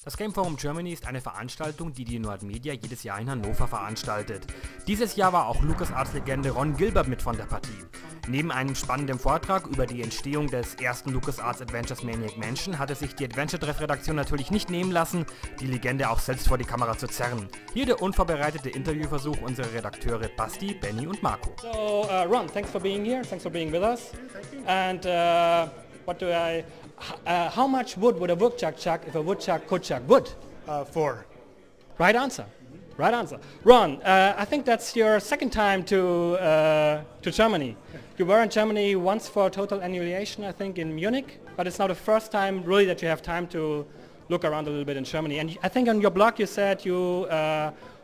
Das Game Forum Germany ist eine Veranstaltung, die die Nordmedia jedes Jahr in Hannover veranstaltet. Dieses Jahr war auch LucasArts-Legende Ron-Gilbert mit von der Partie. Neben einem spannenden Vortrag über die Entstehung des ersten LucasArts Adventures Maniac Mansion hatte sich die Adventure-Treff-Redaktion natürlich nicht nehmen lassen, die Legende auch selbst vor die Kamera zu zerren. Hier der unvorbereitete Interviewversuch unserer Redakteure Basti, Benny und Marco. So, Ron, thanks for being here, thanks for being with us. And how much wood would a woodchuck chuck if a woodchuck could chuck wood? 4. Right answer. Right answer. Ron, I think that's your second time to Germany. You were in Germany once for total annihilation, I think, in Munich, but it's now the first time really that you have time to look around a little bit in Germany. And I think on your blog you said you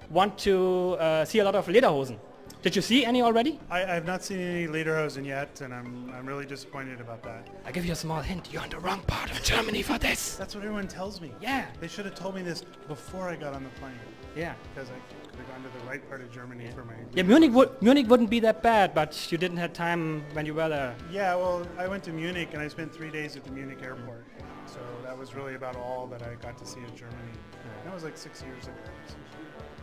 want to see a lot of lederhosen. Did you see any already? I have not seen any lederhosen yet, and I'm really disappointed about that. I'll give you a small hint. You're in the wrong part of Germany for this. That's what everyone tells me. Yeah. They should have told me this before I got on the plane. Yeah. Because I could have gone to the right part of Germany for my... Yeah, Munich wouldn't be that bad, but you didn't have time when you were there. Yeah, well, I went to Munich, and I spent 3 days at the Munich airport. So that was really about all that I got to see of Germany. That was like 6 years ago. So.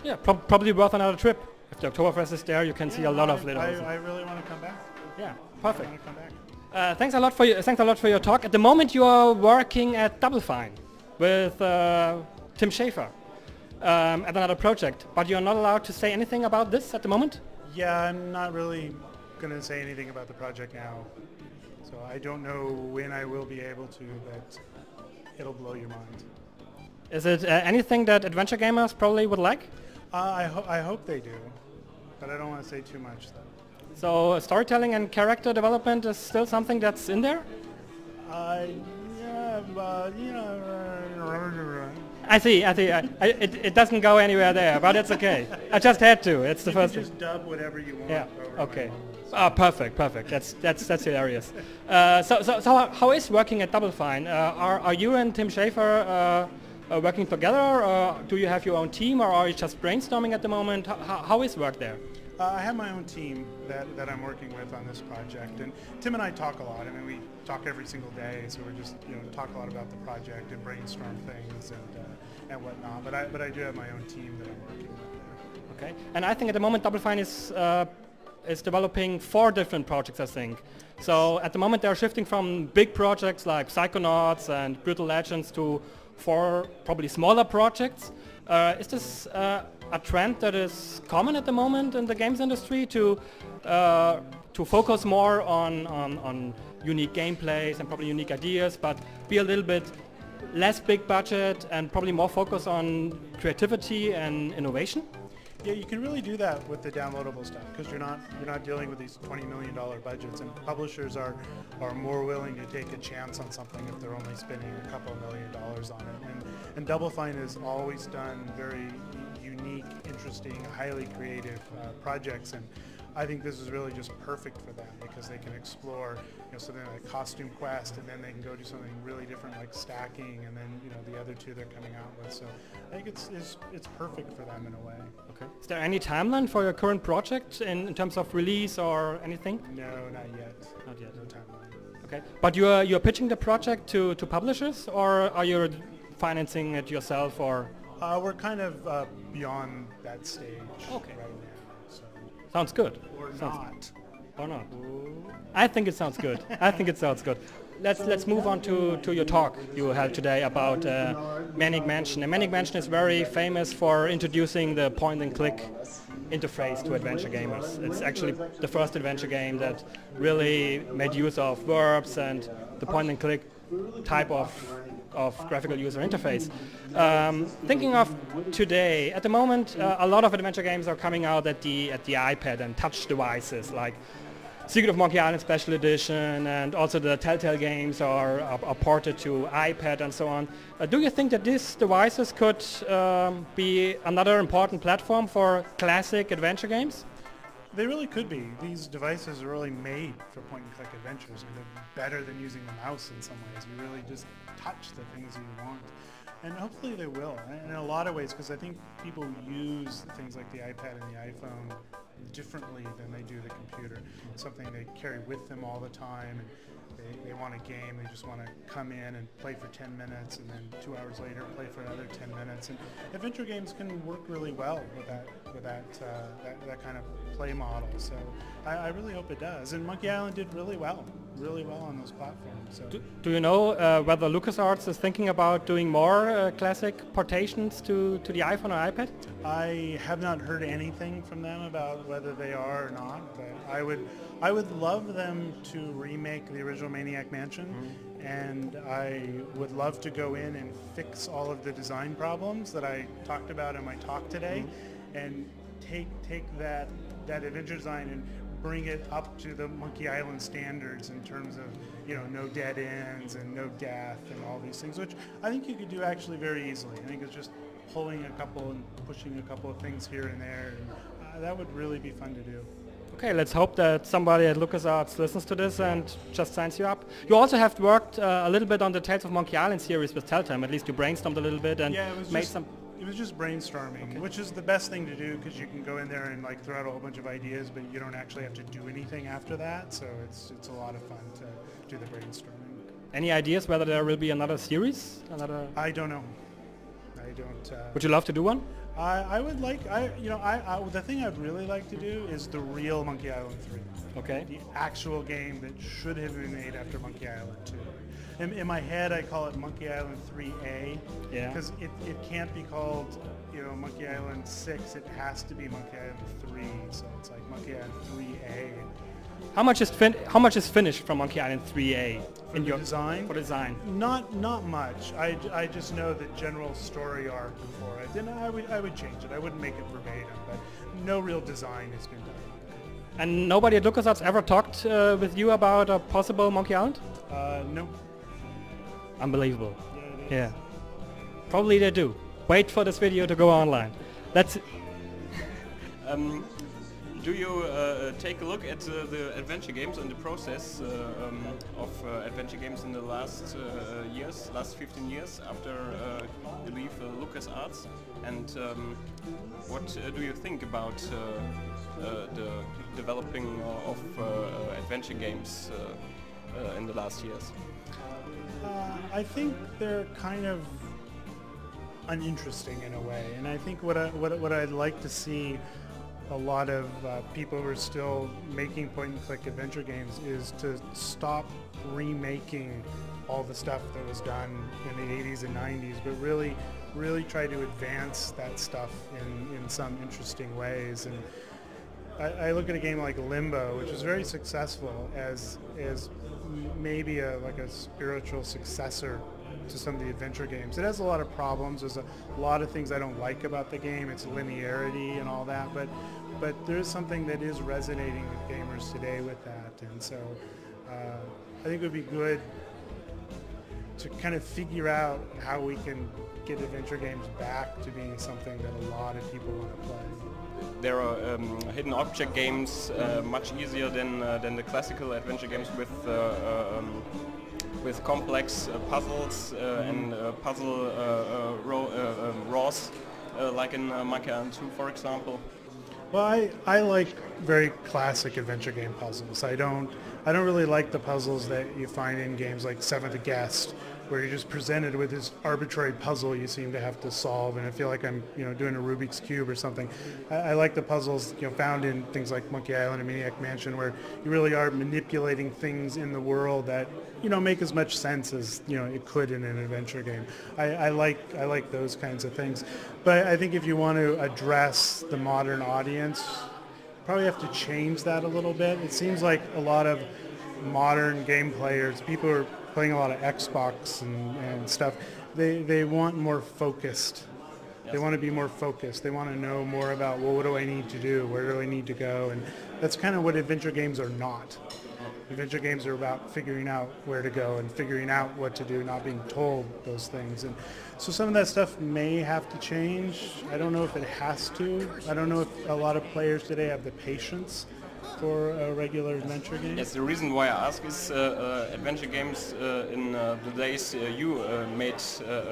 Yeah, probably worth another trip. If the Oktoberfest is there, you can see a lot of lederhosen. I really want to come back. Yeah, perfect. I want to come back. Thanks a lot for your talk. At the moment, you are working at Double Fine with Tim Schafer at another project, but you're not allowed to say anything about this at the moment. Yeah, I'm not really going to say anything about the project now. So I don't know when I will be able to, but it'll blow your mind. Is it anything that adventure gamers probably would like? I hope they do, but I don't want to say too much though. So storytelling and character development is still something that's in there? Yeah, but you know. I see. It doesn't go anywhere there, but it's okay. I just had to. It's the first. You can just dub whatever you want. Yeah. Over Okay. Perfect. That's hilarious. So how is working at Double Fine? Are you and Tim Schafer working together, or do you have your own team, or are you just brainstorming at the moment? How is work there? I have my own team that I'm working with on this project, and Tim and I talk a lot. I mean, we talk every single day, so we're just talk a lot about the project and brainstorm things and whatnot. But I do have my own team that I'm working with there. Okay, and I think at the moment Double Fine is developing 4 different projects, I think. So at the moment they're shifting from big projects like Psychonauts and Brutal Legends to 4 probably smaller projects. Is this a trend that is common at the moment in the games industry to focus more on unique gameplays and probably unique ideas, but be a little bit less big budget and probably more focus on creativity and innovation? Yeah, you can really do that with the downloadable stuff because you're not dealing with these $20 million budgets, and publishers are more willing to take a chance on something if they're only spending a couple $1 million on it. And Double Fine has always done very unique, interesting, highly creative projects, and I think this is really just perfect for them because they can explore something like Costume Quest, and then they can go do something really different like stacking, and then the other 2 they're coming out with. So I think it's perfect for them in a way. Okay. Is there any timeline for your current project in terms of release or anything? No, not yet. Not yet. No timeline. Okay. But you're pitching the project to publishers, or are you financing it yourself, or? We're kind of beyond that stage right now. So. Sounds good. Or not. Or not. Ooh. I think it sounds good. I think it sounds good. Let's move on to your talk you held today about Maniac Mansion. And Maniac Mansion is very famous for introducing the point-and-click interface to adventure gamers. It's actually the first adventure game that really made use of verbs and the point-and-click type of graphical user interface. Thinking of today, at the moment, a lot of adventure games are coming out at the iPad and touch devices, like Secret of Monkey Island Special Edition, and also the Telltale games are ported to iPad and so on. Do you think that these devices could be another important platform for classic adventure games? They really could be. These devices are really made for point-and-click adventures, and they're better than using the mouse in some ways. You really just touch the things you want. And hopefully they will, in a lot of ways, because I think people use things like the iPad and the iPhone differently than they do the computer. It's something they carry with them all the time. And They want a game. They just want to come in and play for 10 minutes, and then 2 hours later play for another 10 minutes. And adventure games can work really well with that kind of play model. So I really hope it does. And Monkey Island did really well on those platforms. So. Do you know whether LucasArts is thinking about doing more classic portations to the iPhone or iPad? I have not heard anything from them about whether they are or not, but I would love them to remake the original Maniac Mansion, and I would love to go in and fix all of the design problems that I talked about in my talk today, and take that adventure design and bring it up to the Monkey Island standards in terms of, no dead ends and no death and all these things, which I think you could do actually very easily. I think it's just pulling a couple and pushing a couple of things here and there, and that would really be fun to do. Okay, let's hope that somebody at LucasArts listens to this and just signs you up. You also have worked a little bit on the Tales of Monkey Island series with Telltime. At least you brainstormed a little bit and made some... It was just brainstorming, which is the best thing to do because you can go in there and throw out a whole bunch of ideas, but you don't actually have to do anything after that. So it's a lot of fun to do the brainstorming. Any ideas whether there will be another series? I don't know. I don't. Would you love to do one? I would like. The thing I'd really like to do is the real Monkey Island 3. Okay. The actual game that should have been made after Monkey Island 2. In my head, I call it Monkey Island 3A, because it can't be called, Monkey Island 6. It has to be Monkey Island 3. So it's like Monkey Island 3A. How much is finished from Monkey Island 3A in your design? For design, not much. I just know the general story arc for it, and I would change it. I wouldn't make it verbatim, but no real design has been done. And nobody at LucasArts ever talked with you about a possible Monkey Island? No. Unbelievable. Yeah. Probably they do. Wait for this video to go online. That's. Do you take a look at the adventure games and the process of adventure games in the last last 15 years after you leave LucasArts? And what do you think about the developing of adventure games in the last years? I think they're kind of uninteresting in a way, and I think what I'd like to see a lot of people who are still making point-and-click adventure games is to stop remaking all the stuff that was done in the 80s and 90s, but really try to advance that stuff in some interesting ways. And I look at a game like Limbo, which is very successful as maybe a spiritual successor to some of the adventure games. It has a lot of problems. There's a lot of things I don't like about the game. Its linearity and all that, but there is something that is resonating with gamers today with that. And so I think it would be good to kind of figure out how we can get adventure games back to being something that a lot of people want to play. There are hidden object games much easier than the classical adventure games with complex puzzles and puzzle rows, like in Monkey Island 2, for example. Well, I like very classic adventure game puzzles. I don't really like the puzzles that you find in games like Seventh Guest, where you're just presented with this arbitrary puzzle you seem to have to solve, and I feel like I'm doing a Rubik's Cube or something. I like the puzzles found in things like Monkey Island and Maniac Mansion, where you really are manipulating things in the world that make as much sense as it could in an adventure game. I like those kinds of things, but I think if you want to address the modern audience, you probably have to change that a little bit. It seems like a lot of modern game players, people who are playing a lot of Xbox and stuff, they want more focused. Yes. They want to be more focused. They want to know more about, well, what do I need to do? Where do I need to go? And that's kind of what adventure games are not. Adventure games are about figuring out where to go and figuring out what to do, not being told those things. And so some of that stuff may have to change. I don't know if it has to. I don't know if a lot of players today have the patience for a regular adventure game? Yes, the reason why I ask is adventure games in the days you made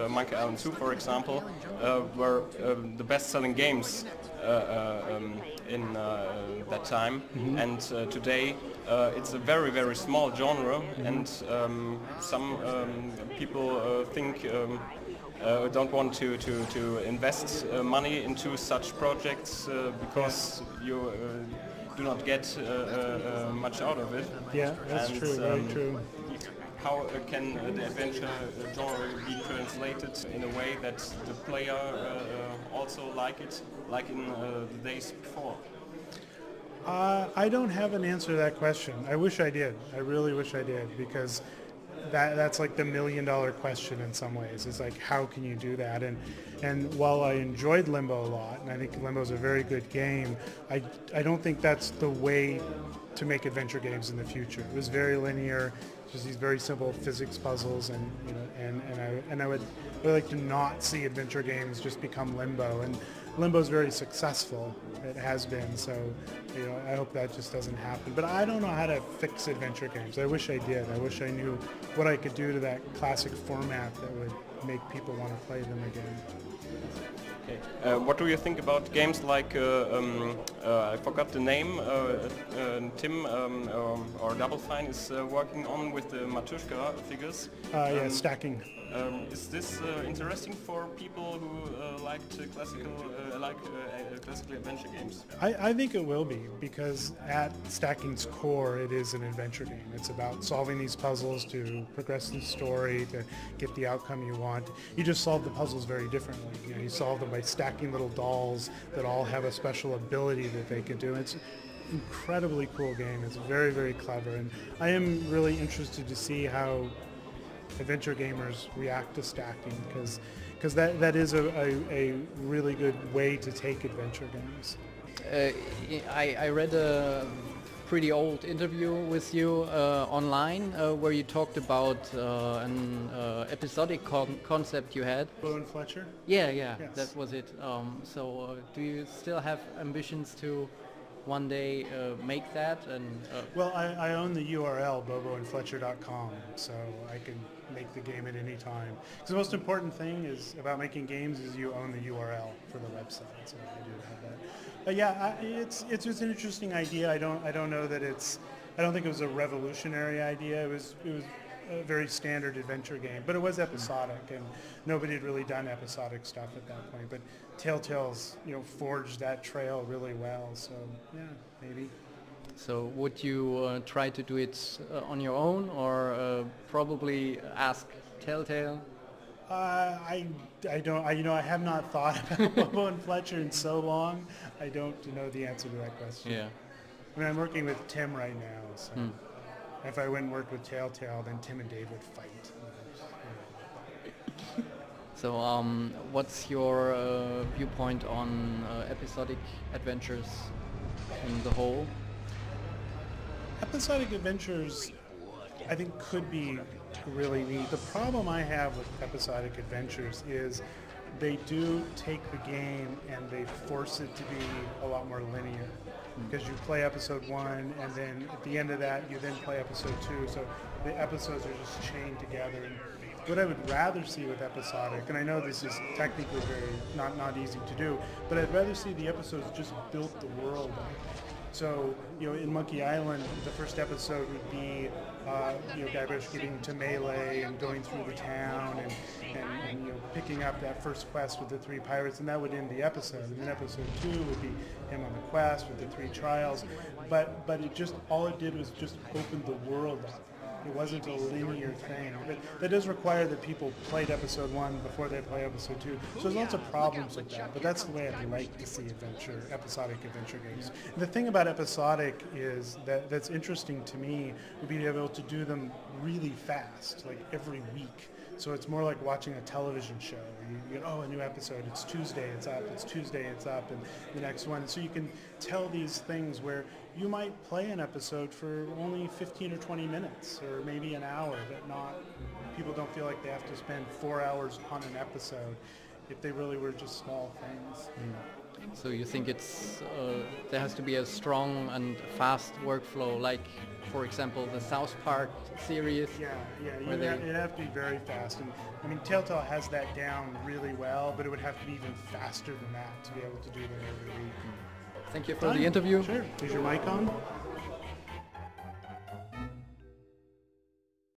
Monkey Island 2, for example, were the best-selling games in that time, and today it's a very, very small genre, and some people think don't want to invest money into such projects because you do not get much out of it. Yeah, that's true, very true. How can the adventure genre be translated in a way that the player also like it, like in the days before? I don't have an answer to that question. I wish I did. I really wish I did, because that's like the million-dollar question in some ways. It's like, how can you do that? And while I enjoyed Limbo a lot, and I think Limbo is a very good game, I don't think that's the way to make adventure games in the future. It was very linear, just these very simple physics puzzles, and you know, and I would like to not see adventure games just become Limbo. And Limbo's very successful. It has been, so you know, I hope that just doesn't happen. But I don't know how to fix adventure games. I wish I did. I wish I knew what I could do to that classic format that would make people want to play them again. Okay. What do you think about games like, I forgot the name, Tim or Double Fine is working on with the Matushka figures? Yeah, stacking. Is this interesting for people who like classical adventure games? I think it will be, because at Stacking's core, it is an adventure game. It's about solving these puzzles to progress the story, to get the outcome you want. You just solve the puzzles very differently. You know, you solve them by stacking little dolls that all have a special ability that they can do. It's an incredibly cool game. It's very, very clever, and I am really interested to see how adventure gamers react to stacking, because that is a really good way to take adventure games. I read a pretty old interview with you online where you talked about an episodic concept you had. Bobo and Fletcher? Yeah, Yes. that was it. So do you still have ambitions to one day make that? And Well, I own the URL boboandfletcher.com, so I can make the game at any time. Because the most important thing is about making games is you own the URL for the website. So I do have that. But yeah, it's just an interesting idea. I don't know that I don't think it was a revolutionary idea. It was a very standard adventure game, but it was episodic, and nobody had really done episodic stuff at that point. But Telltale's, you know, forged that trail really well. So yeah, maybe. so would you try to do it on your own, or probably ask Telltale? I don't. You know, I have not thought about Bobo and Fletcher in so long. I don't know the answer to that question. Yeah. I mean, I'm working with Tim right now, so if I went and worked with Telltale, then Tim and Dave would fight. So what's your viewpoint on episodic adventures in the whole? Episodic adventures, I think, could be really neat. The problem I have with episodic adventures is they do take the game and they force it to be a lot more linear. Because you play episode 1, and then at the end of that, you then play episode 2. So the episodes are just chained together. And what I would rather see with episodic, and I know this is technically very not easy to do, but I'd rather see the episodes just build the world up. So, you know, in Monkey Island, the first episode would be, you know, Guybrush getting to Melee and going through the town and you know, picking up that first quest with the 3 pirates, and that would end the episode. And then episode 2 would be him on the quest with the 3 trials. But it just, all it did was just open the world up. It wasn't a linear thing. But that does require that people played episode 1 before they play episode 2. So there's lots of problems with that. But that's the way I'd like to see episodic adventure games. And the thing about episodic is that's interesting to me would be to be able to do them really fast, like every week. So it's more like watching a television show. You get, oh, a new episode, it's Tuesday, it's up, it's Tuesday, it's up, and the next one. So you can tell these things where you might play an episode for only 15 or 20 minutes, or maybe an hour, but not, people don't feel like they have to spend 4 hours on an episode if they really were just small things. So you think it's there has to be a strong and fast workflow, like for example the South Park series? Yeah, it'd have to be very fast. And I mean, Telltale has that down really well, but it would have to be even faster than that to be able to do them every week. Thank you for the interview. Sure. Is your mic on?